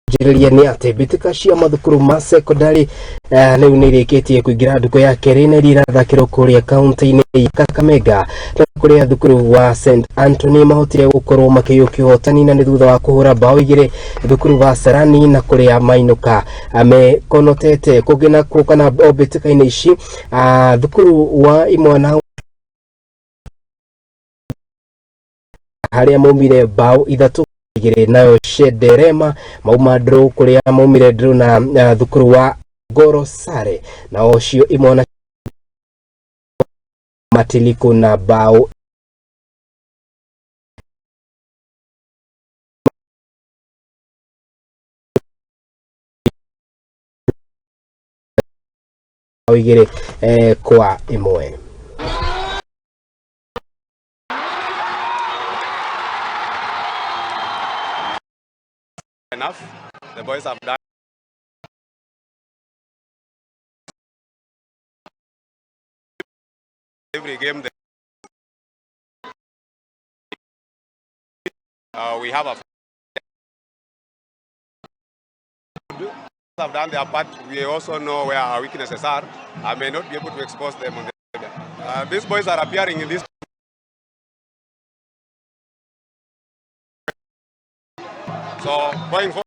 Gwakiriria ni ati Mbitika cia mathukuru ma secondary riu ni irikitie kuingira nduko ya keeri na irathakirwo kuria kaunti-ini ya Kakamega na kuria thukuru wa St Anthony mahotire gukorwo makiyukia uhotani na ni thutha wa kuhura mbao igiri thukuru wa serani na kuria mainuka mekonotete kugina kana Mbitika-ini ici thukuru wa mwena haria maumire mbao ithatu igiri nayo shederema mauma draw kuria maumire draw na thukuru wa gorosare na ocio imona matiliku na mbao igiri kwa imwe. Enough. The boys have done every game. We have have done their part. We also know where our weaknesses are. I may not be able to expose them on the these boys are appearing in this. So going forward,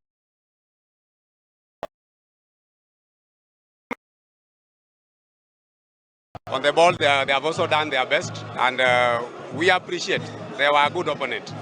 on the ball, they have also done their best, and we appreciate they were a good opponent.